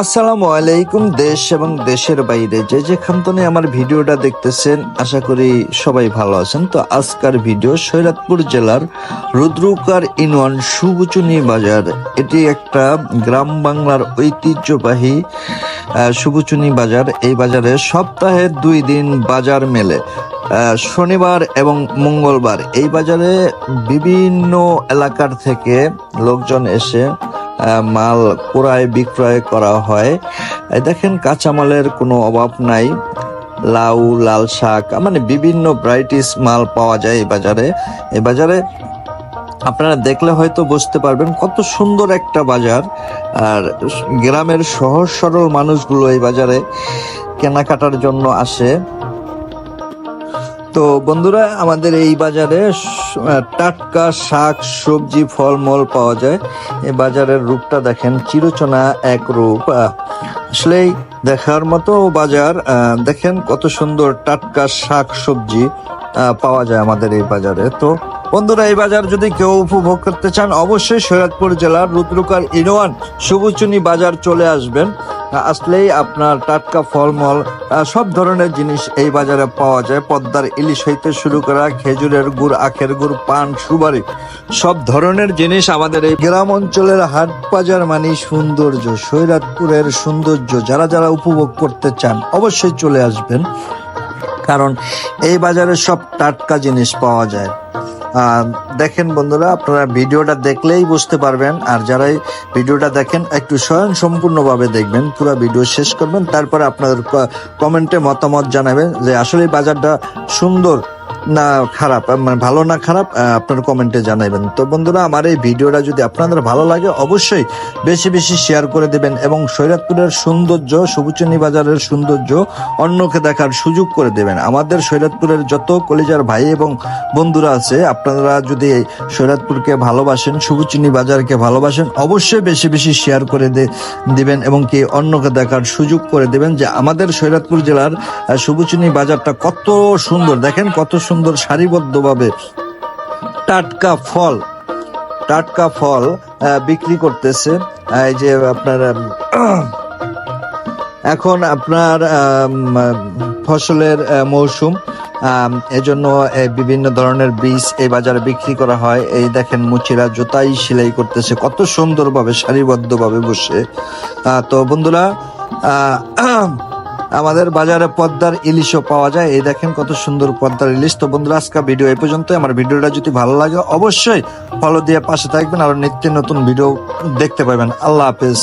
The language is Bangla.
আসসালামু আলাইকুম। দেশ এবং দেশের বাইরে যে যেখান থেকে আমার ভিডিওটা দেখতেছেন, আশা করি সবাই ভালো আছেন। তো আজকের ভিডিও শরীয়তপুর জেলার রুদ্রকার ইউনিয়ন সুবচনী বাজার। এটি একটা গ্রাম বাংলার ঐতিহ্যবাহী সুবচনী বাজার। এই বাজারে সপ্তাহে 2 দিন বাজার মেলে, শনিবার এবং মঙ্গলবার। এই বাজারে বিভিন্ন এলাকার থেকে লোকজন এসে মাল ক্রয় বিক্রয় করা হয়। দেখেন, কাঁচামালের কোনো অভাব নাই। লাউ, লাল শাক, মানে বিভিন্ন ভ্যারাইটিস মাল পাওয়া যায় এই বাজারে আপনারা দেখলে হয়তো বুঝতে পারবেন কত সুন্দর একটা বাজার। আর গ্রামের সহজ সরল মানুষগুলো এই বাজারে কেনাকাটার জন্য আসে। তো বন্ধুরা, আমাদের এই বাজারে টাটকা শাক সবজি ফলমূল পাওয়া যায়। এই বাজারের রূপটা দেখেন, চিরচেনা এক রূপ, আসলেই দেখার মতো বাজার। দেখেন কত সুন্দর টাটকা শাক সবজি পাওয়া যায় আমাদের এই বাজারে। তো বন্ধুরা, এই বাজার যদি কেউ উপভোগ করতে চান, অবশ্যই শরীয়তপুর জেলার রুদ্রকার ইউনিয়ন সুবচনী বাজার চলে আসবেন। আসলেই আপনার টাটকা ফলমূল সব ধরনের জিনিস এই বাজারে পাওয়া যায়। পদ্মার ইলিশ হইতে শুরু করা খেজুরের গুড়, আখের গুড়, পান, সুপারি, সব ধরনের জিনিস আমাদের এই গ্রাম অঞ্চলের হাট বাজার মানে সৌন্দর্য। শরীয়তপুরের সৌন্দর্য যারা যারা উপভোগ করতে চান, অবশ্যই চলে আসবেন, কারণ এই বাজারে সব টাটকা জিনিস পাওয়া যায়। দেখেন বন্ধুরা, আপনারা ভিডিওটা দেখলেই বুঝতে পারবেন। আর যারাই ভিডিওটা দেখেন, একটু স্বয়ং সম্পূর্ণভাবে দেখবেন, পুরো ভিডিও শেষ করবেন, তারপরে আপনাদের কমেন্টে মতামত জানাবেন যে আসলে বাজারটা সুন্দর না খারাপ, মানে ভালো না খারাপ, আপনার কমেন্টে জানাবেন। তো বন্ধুরা, আমার এই ভিডিওটা যদি আপনাদের ভালো লাগে, অবশ্যই বেশি বেশি শেয়ার করে দেবেন এবং শরীয়তপুরের সৌন্দর্য, সুবচনী বাজারের সৌন্দর্য অন্যকে দেখার সুযোগ করে দেবেন। আমাদের শরীয়তপুরের যত কলিজার ভাই এবং বন্ধুরা আছে, আপনারা যদি শরীয়তপুরকে ভালোবাসেন, সুবচনী বাজারকে ভালোবাসেন, অবশ্যই বেশি বেশি শেয়ার করে দিবেন এবং কি অন্যকে দেখার সুযোগ করে দেবেন যে আমাদের শরীয়তপুর জেলার সুবচনী বাজারটা কত সুন্দর। দেখেন কত সুন্দর সারিবদ্ধভাবে টাটকা ফল বিক্রি করতেছে। এই যে আপনার এখন আপনার ফসলের মৌসুম, এজন্য বিভিন্ন ধরনের বীজ এই বাজারে বিক্রি করা হয়। এই দেখেন, মুচিরা জুতাই সেলাই করতেছে কত সুন্দরভাবে সারিবদ্ধভাবে বসে। তো বন্ধুরা, আমাদের বাজারে পদ্মার ইলিশও পাওয়া যায়। এই দেখেন কত সুন্দর পদ্মার ইলিশ। তো বন্ধুরা, আজকে ভিডিও এই পর্যন্ত। আমার ভিডিওটা যদি ভালো লাগে, অবশ্যই ফলো দিয়ে পাশে থাকবেন, আর নিত্য নতুন ভিডিও দেখতে পাবেন। আল্লাহ হাফেজ।